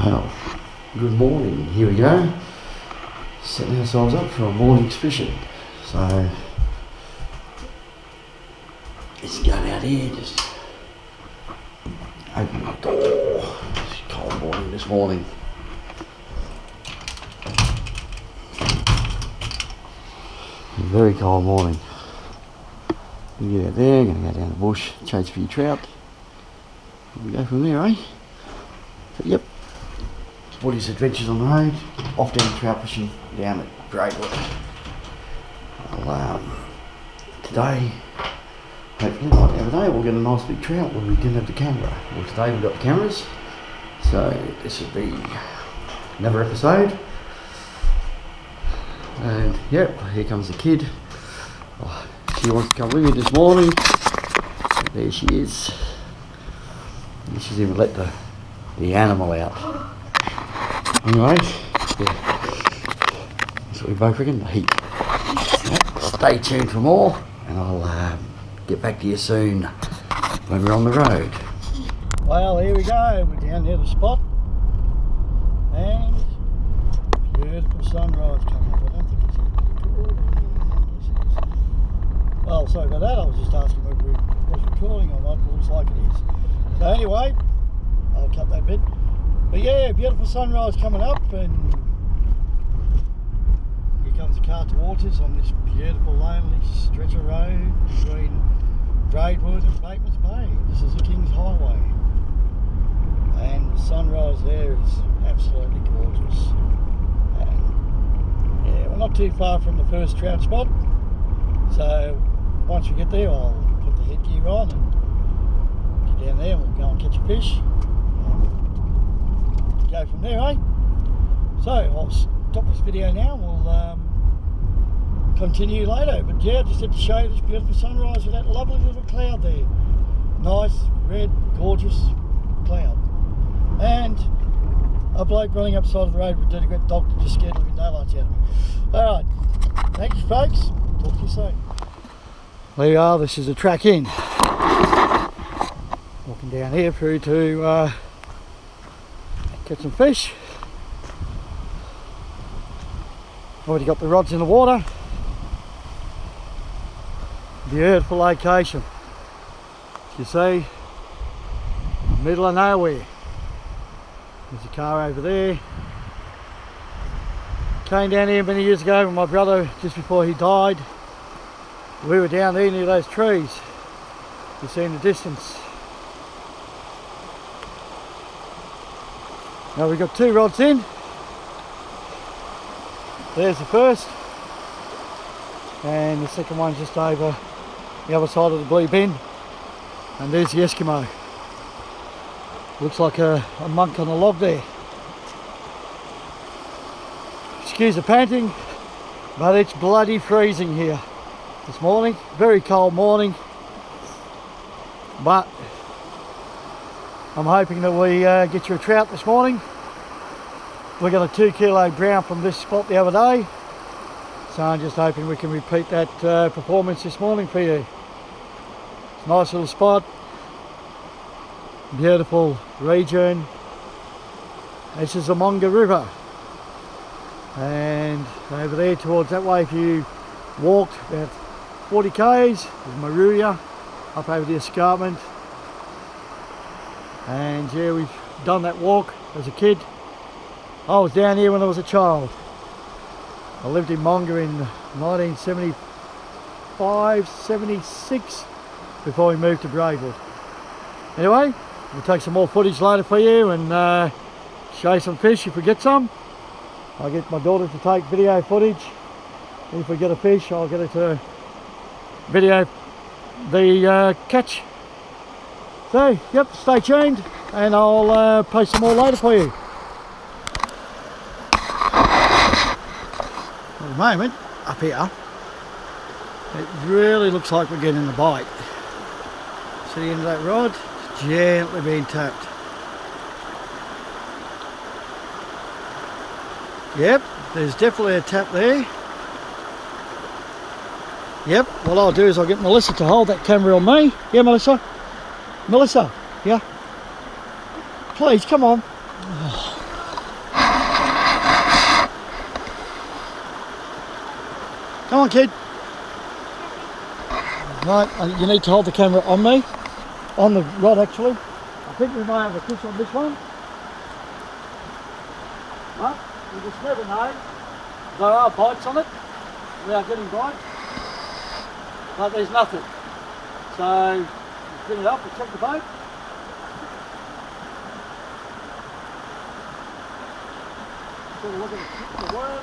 Well, good morning. Here we go. Setting ourselves up for a morning's fishing. So, let's go out here, just open my door. It's a cold morning this morning. Very cold morning. Gonna get out there, gonna go down the bush, chase a few trout. We go from there, eh? So, yep. Woody's adventures on the road, off down trout fishing down at Braidwood. Today, hopefully like the other day, we'll get a nice big trout when we didn't have the camera. Well, today we've got the cameras, so this will be another episode. And yep, here comes the kid. Oh, she wants to come with me this morning. There she is. And she's even let the animal out. Anyways, yeah, that's what we both reckon, the heat. Yep, stay tuned for more, and I'll get back to you soon when we're on the road. Well, here we go. We're down near the spot, and beautiful sunrise coming up. I don't think it's recording. Well, sorry about that. I was just asking whether we was recording or not. It looks like it is. So anyway, I'll cut that bit. But yeah, beautiful sunrise coming up, and here comes the car towards us on this beautiful lonely stretch of road between Braidwood and Bateman's Bay. This is the King's Highway, and the sunrise there is absolutely gorgeous. And yeah, we're not too far from the first trout spot, so once we get there I'll put the headgear on and get down there and we'll go and catch a fish. Go from there, eh? So I'll stop this video now and we'll continue later. But yeah, just had to show you this beautiful sunrise with that lovely little cloud there. Nice, red, gorgeous cloud. And a bloke running up the side of the road with a dirty wet dog that just scared the living daylights out of me. Alright, thank you folks. Talk to you soon. There you are, this is the track in. Walking down here through to catch some fish. Already got the rods in the water. Beautiful location. As you see, middle of nowhere. There's a car over there. Came down here many years ago with my brother just before he died. We were down there near those trees. You see in the distance. Now we've got two rods in. There's the first, and the second one's just over the other side of the blue bin, and there's the Eskimo. Looks like a monk on a log there. Excuse the panting, but it's bloody freezing here this morning. Very cold morning, but I'm hoping that we get you a trout this morning. We got a 2 kilo brown from this spot the other day, so I'm just hoping we can repeat that performance this morning for you. It's a nice little spot, beautiful region. This is the Monga River, and over there towards that way, if you walked about 40 k's, is Maruya, up over the escarpment. And yeah, we've done that walk as a kid. I was down here when I was a child. I lived in Monga in 1975, 76, before we moved to Braidwood. Anyway, we'll take some more footage later for you and show you some fish if we get some. I'll get my daughter to take video footage. If we get a fish, I'll get her to video the catch. So, yep, stay tuned, and I'll post some more later for you. At the moment, up here, it really looks like we're getting the bite. See the end of that rod? It's gently being tapped. Yep, there's definitely a tap there. Yep, what I'll do is I'll get Melissa to hold that camera on me. Yeah, Melissa? Melissa, yeah? Please, come on. Oh. Come on, kid. Right, you need to hold the camera on me. On the rod, actually. I think we might have a fish on this one. But you just never know. There are bites on it. We are getting bites. But there's nothing. So, bring it up and check the boat. Take a look at the worm.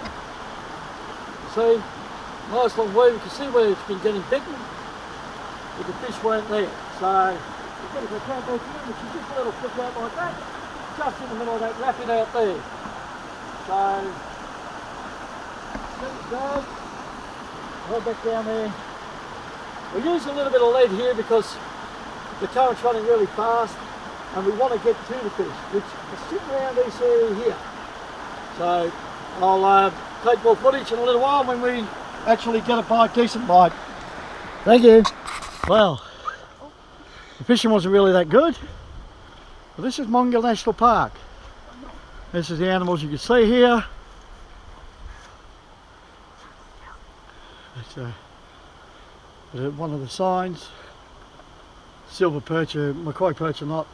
See, nice long worm. You can see where it's been getting bitten, but the fish weren't there. So, you've got to go back here, which is just a little flick out like that, just in the middle of that rapid out there. So, let it go. Hold back down there. We use a little bit of lead here because the current's running really fast and we want to get to the fish, which is sitting around this area here. So I'll take more footage in a little while when we actually get a bite, decent bite. Thank you. Well, the fishing wasn't really that good. But this is Monga National Park. This is the animals you can see here. It's one of the signs. Silver perch, Macquarie perch are not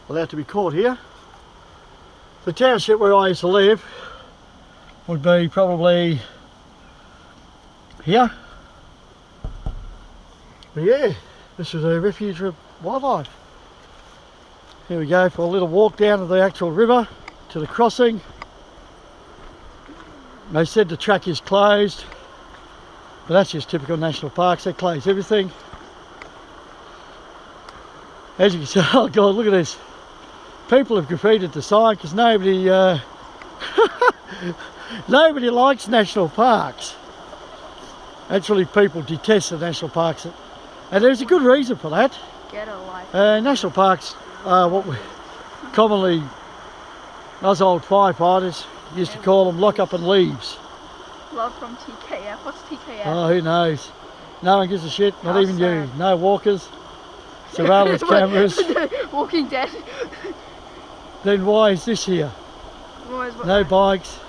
allowed to be caught here. The township where I used to live would be probably here. But yeah, this is a refuge for wildlife. Here we go for a little walk down to the actual river, to the crossing. They said the track is closed, but that's just typical national parks, they close everything. As you can see, oh God, look at this. People have graffitied the sign because nobody, nobody likes national parks. Actually, people detest the national parks, and there's a good reason for that. Get a life. National parks are what we commonly, us old firefighters used to call them lock up and leaves. Love from TKF. What's TKF? Oh, who knows? No one gives a shit, not How even sad. you. No walkers, surveillance cameras. Walking Dead. Then why is this here? No bikes.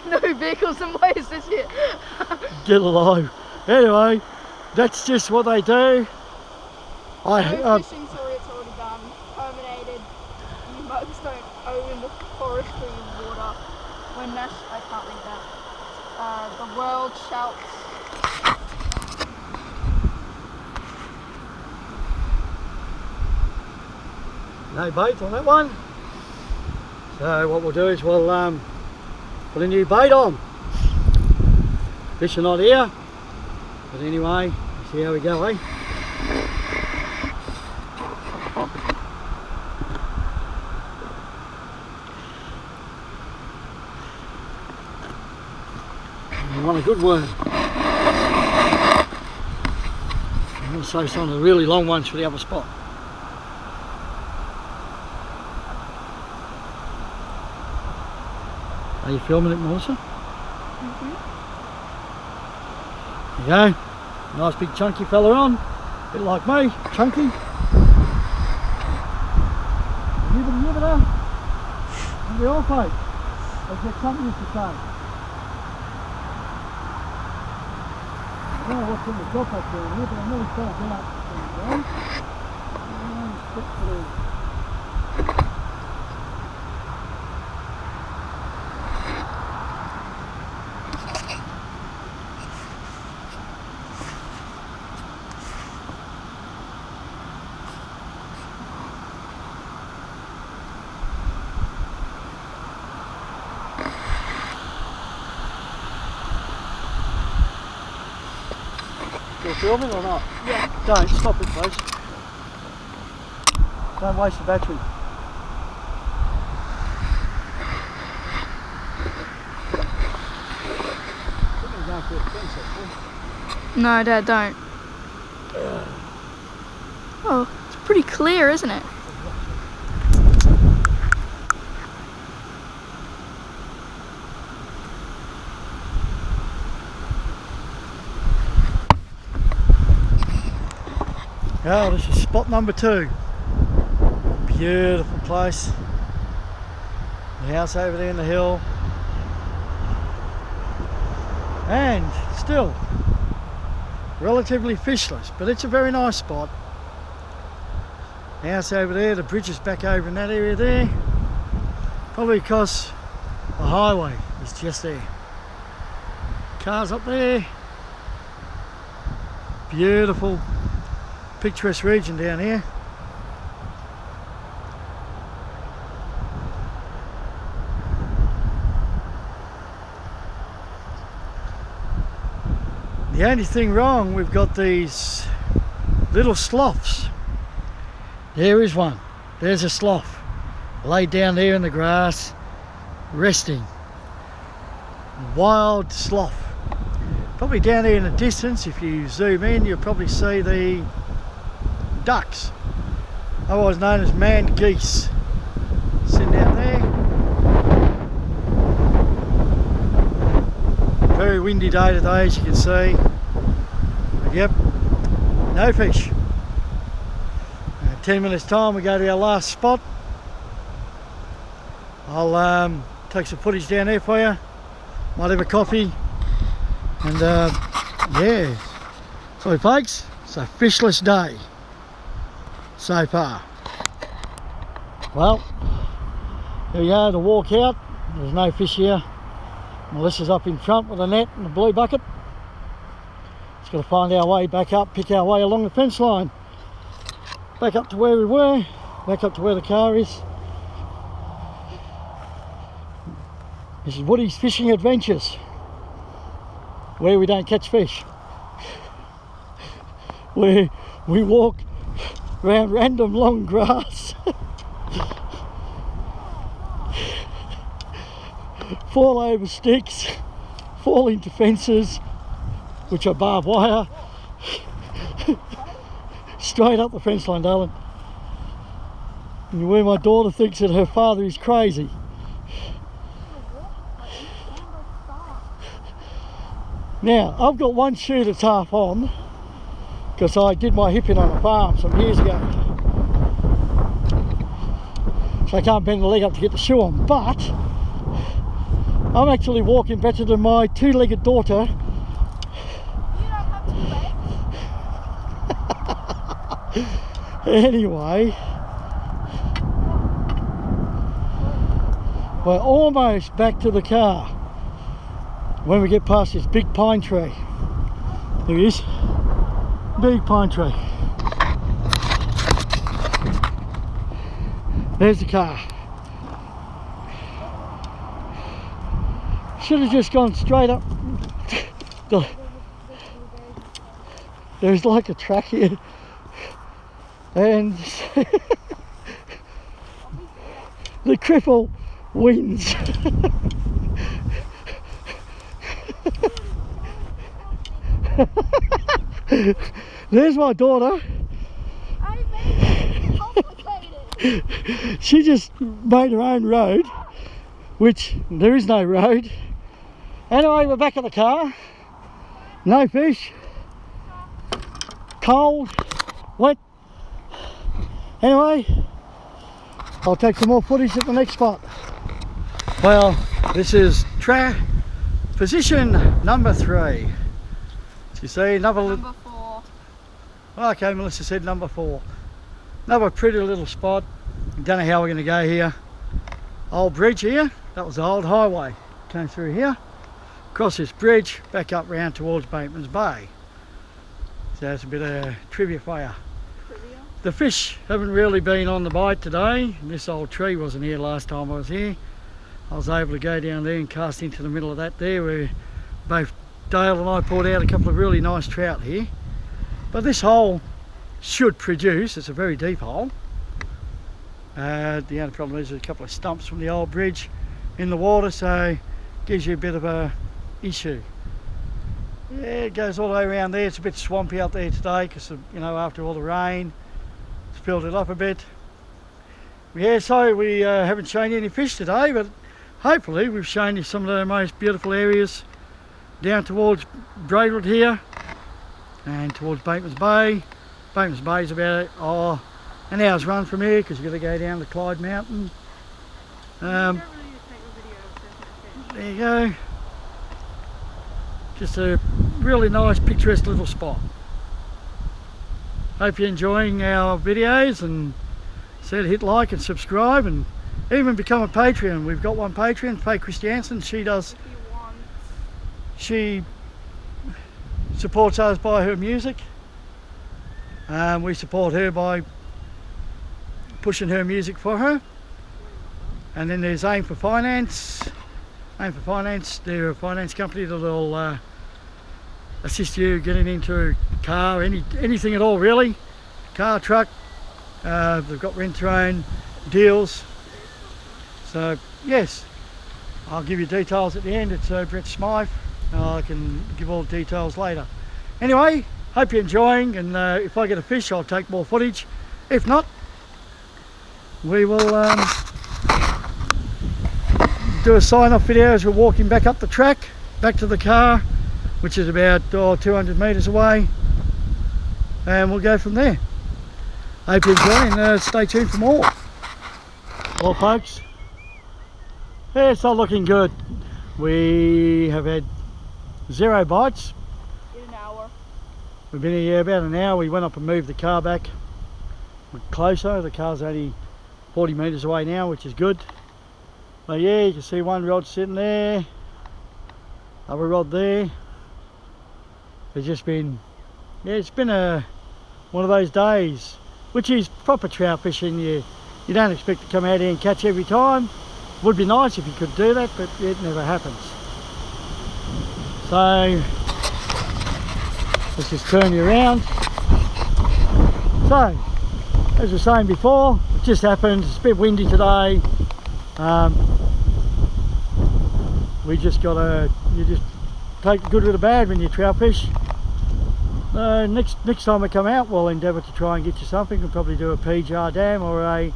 No vehicles, and why is this here? Get alive. Anyway, that's just what they do. No fishing, sorry, it's already done. Terminated. You mugs don't own the forestry water. When I can't read that. The world shouts. No bait on that one. So what we'll do is we'll put a new bait on. Fish are not here, but anyway, see how we go, eh? We want a good worm. I'm going to save some of the really long ones for the other spot. Are you filming it, Melissa? Mm-hmm. There you go. Nice big chunky fella on. A bit like me, chunky. Nibba now. And we all fight. As your chunky used to say. I don't know what's in the drop up there here, but I'm really trying to get up. There you go. You're filming or not? Yeah. Don't, stop it please. Don't waste the battery. No, Dad, don't. Oh, it's pretty clear, isn't it? Oh, this is spot number 2. Beautiful place. The house over there in the hill. and still relatively fishless, but it's a very nice spot. House over there, the bridge is back over in that area there, probably because the highway is just there. Cars up there. Beautiful picturesque region down here. The only thing wrong, we've got these little sloughs. There is one. There's a slough laid down there in the grass, resting. Wild slough. Probably down there in the distance, if you zoom in, you'll probably see the ducks, otherwise known as maned geese, sitting down there. Very windy day today, as you can see. But yep, no fish. 10 minutes time we go to our last spot. I'll take some footage down there for you. Might have a coffee. And yeah, so folks, it's a fishless day so far. Well, here we go, the walk out. There's no fish here. Melissa's up in front with a net and a blue bucket. Just got to find our way back up, pick our way along the fence line. Back up to where we were, back up to where the car is. This is Woody's Fishing Adventures, where we don't catch fish. Where we walk around random long grass. Fall over sticks, fall into fences, which are barbed wire. Straight up the fence line, darling. And where my daughter thinks that her father is crazy. Now, I've got one shoe that's half on because I did my hipping on a farm some years ago. So I can't bend the leg up to get the shoe on, but I'm actually walking better than my two-legged daughter. Anyway, we're almost back to the car when we get past this big pine tree. There he is, big pine tree. There's the car. Should have just gone straight up. There's like a track here. And the cripple wins. There's my daughter. I made it complicated. She just made her own road, which there is no road. Anyway, we're back at the car. No fish. Cold. Wet. Anyway, I'll take some more footage at the next spot. Well, this is position number 3. You see, Number 4. Okay, Melissa said number 4. Another pretty little spot. Don't know how we're going to go here. Old bridge here. That was the old highway. Came through here, across this bridge, back up round towards Bateman's Bay. So that's a bit of trivia for you. The fish haven't really been on the bite today. This old tree wasn't here last time I was here. I was able to go down there and cast into the middle of that there, where both Dale and I pulled out a couple of really nice trout here. But this hole should produce. It's a very deep hole. The only problem is there's a couple of stumps from the old bridge in the water, so it gives you a bit of a issue. Yeah, it goes all the way around there. It's a bit swampy out there today because, you know, after all the rain, it's filled it up a bit. Yeah, so we haven't shown you any fish today, but hopefully we've shown you some of the most beautiful areas down towards Braidwood here and towards Bateman's Bay. Bateman's Bay is about an hour's run from here because you've got to go down the Clyde Mountain. There you go. Just a really nice picturesque little spot. Hope you're enjoying our videos, and said hit like and subscribe and even become a Patreon. We've got one Patreon, Faye Christiansen. She supports us by her music. We support her by pushing her music for her. And then there's Aim for Finance. Aim for Finance, they're a finance company that will assist you getting into a car, anything at all really. Car, truck, they've got rent-to-own deals. So yes, I'll give you details at the end. It's Brett Smythe. I can give all the details later. Anyway, hope you're enjoying, and if I get a fish I'll take more footage. If not, we will do a sign-off video as we're walking back up the track, back to the car, which is about 200 metres away, and we'll go from there. Hope you're enjoying, stay tuned for more. Well folks, yeah, it's not looking good. We have had 0 bites. In an hour. We've been here about an hour. We went up and moved the car back. We're closer, the car's only 40 metres away now, which is good. But yeah, you can see one rod sitting there, other rod there. It's just been, yeah, it's been one of those days, which is proper trout fishing. You don't expect to come out here and catch every time. Would be nice if you could do that, but it never happens. So let's just turn you around. So as I was saying before, it just happened. It's a bit windy today. We just gotta, you just take the good with the bad when you trout fish. Next time we come out, we'll endeavour to try and get you something. We'll probably do a PJR dam or a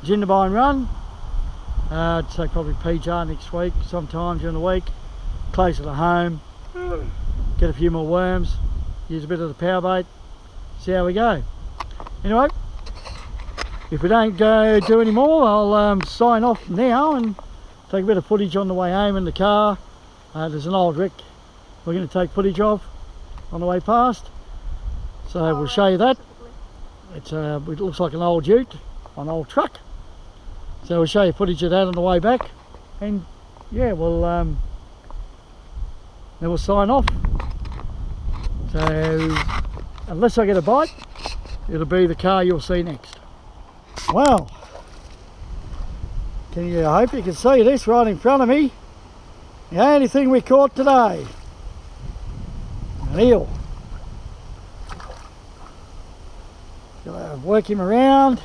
Jindabyne run. I'd say probably PJR next week, sometime during the week, closer to home. Get a few more worms, use a bit of the power bait, see how we go. Anyway, if we don't go do any more, I'll sign off now and take a bit of footage on the way home in the car. There's an old wreck we're going to take footage of on the way past, so we'll show you that. It looks like an old ute, an old truck, so we'll show you footage of that on the way back, and yeah, then we'll sign off. So unless I get a bite, it'll be the car you'll see next. Well, I hope you can see this right in front of me. The only thing we caught today, an eel. Gotta work him around.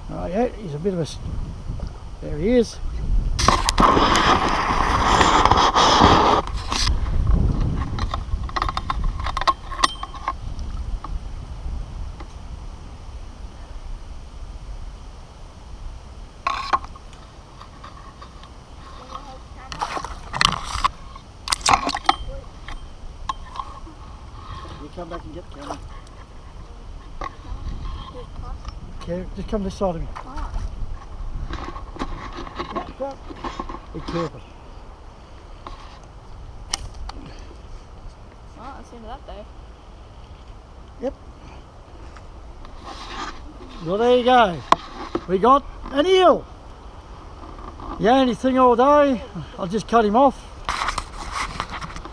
Oh yeah, he's a bit of a, there he is. Come back and get the camera. Okay, just come this side of me. Yeah, be careful. Right, that's the end of that day. Yep. Well, there you go. We got an eel. The only thing all day, I'll just cut him off.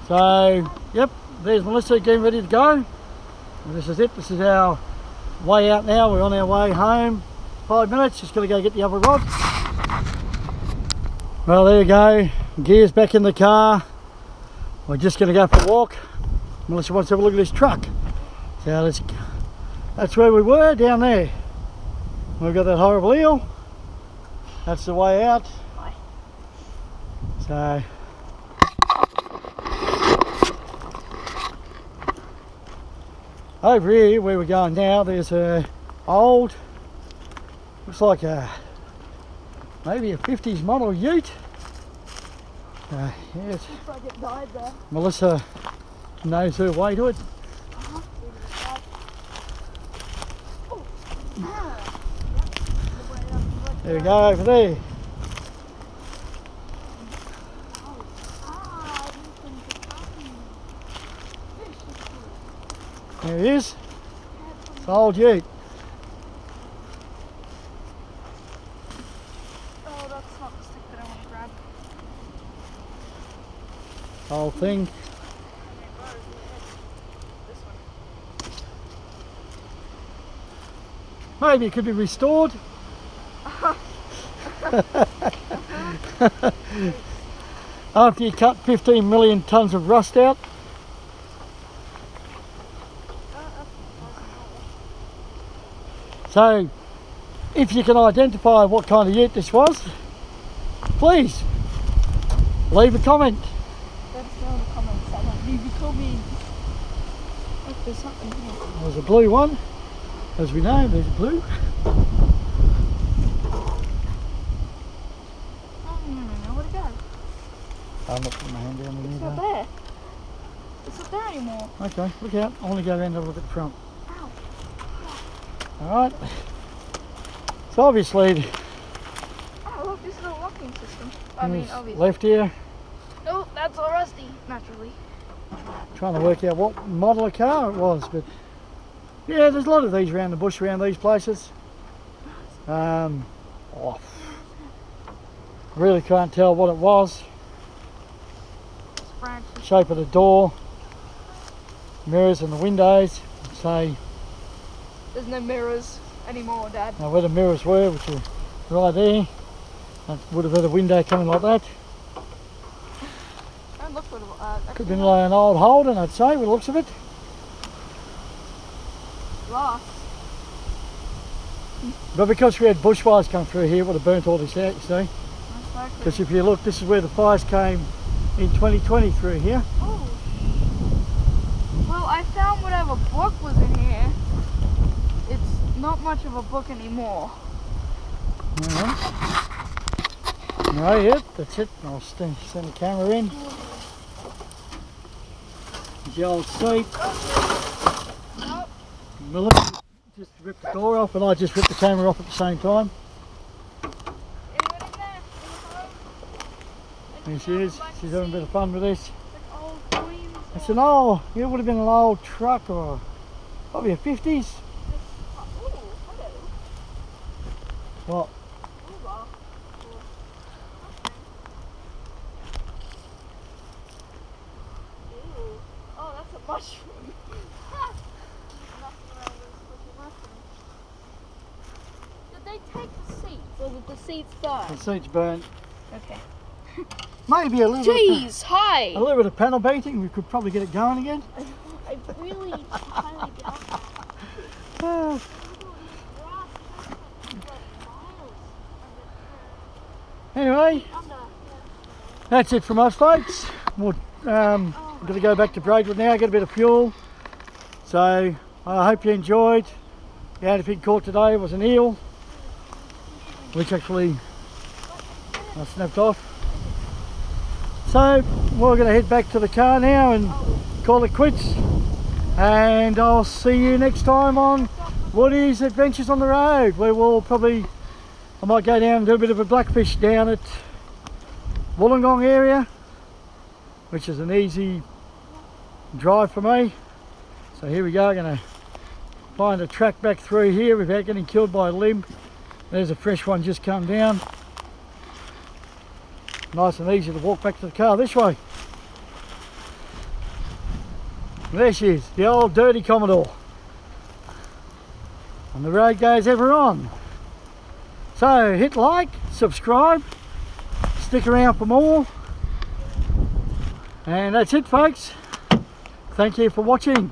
So, yep. There's Melissa getting ready to go. And this is it. This is our way out now. We're on our way home. 5 minutes. Just got to go get the other rod. Well, there you go. Gear's back in the car. We're just going to go for a walk. Melissa wants to have a look at this truck. So that's where we were, down there. We've got that horrible eel. That's the way out. So over here where we're going now, there's a old, looks like maybe a 50s model ute. Yes. Melissa knows her way to it. There we go, over there. There he is. It's old Ute. Oh, that's not the stick that I want to grab. Whole thing. This one. Maybe it could be restored. After you cut 15 million tonnes of rust out. So, if you can identify what kind of ute this was, please leave a comment. Let us know in the comments. Leave your comments. Look, there's something here. There's a blue one. As we know, there's blue. Oh, no, where'd it go? I'm not putting my hand down in It's there. not there. It's not there anymore. Okay, look out. I want to go around and have a look at the front. Ow. Alright. So obviously, Oh, look, this is a locking system. I mean, there's obviously. left here, Oh, that's all rusty, naturally. trying to work out what model of car it was, but yeah, there's a lot of these around the bush, around these places. Really can't tell what it was. It's branches. Shape of the door, mirrors in the windows. Say There's no mirrors anymore, Dad. now where the mirrors were, which were right there, that would have had a window coming like that. Don't look for the. Could have been like an old Holden, I'd say, with the looks of it. Glass. But because we had bushfires come through here, it would have burnt all this out, you see. Most likely. Because if you look, this is where the fires came in 2020 through here. Oh. Well, I found whatever book was in here. It's not much of a book anymore. Right, yep, that's it. I'll send the camera in. There's the old seat. Nope. Melissa just ripped the door off, and I just ripped the camera off at the same time. Anyone in there? There she is. She's having a bit of fun with this. Like old coins. It's an old, it would have been an old truck or probably a 50s. Ooh, hello. What? Ooh, wow. Ew. Oh, that's a mushroom. Nothing around with a mushroom. Did they take the seats, or did the seats die? The seat's burnt. Okay. Maybe a little Jeez, hi! bit, a little bit of panel beating. We could probably get it going again. I really highly doubt that. Ah, anyway, that's it from us, folks. We're going to go back to Braidwood now, get a bit of fuel. So I hope you enjoyed. The only thing caught today was an eel, which actually I snapped off. So we're going to head back to the car now and call it quits. And I'll see you next time on Woody's Adventures on the Road, where we'll probably, I might go down and do a bit of a blackfish down at Wollongong area, which is an easy drive for me. So here we go, going to find a track back through here without getting killed by a limb. There's a fresh one just come down. Nice and easy to walk back to the car this way. There she is, the old dirty Commodore. And the road goes ever on. So hit like, subscribe, stick around for more. And that's it, folks. Thank you for watching.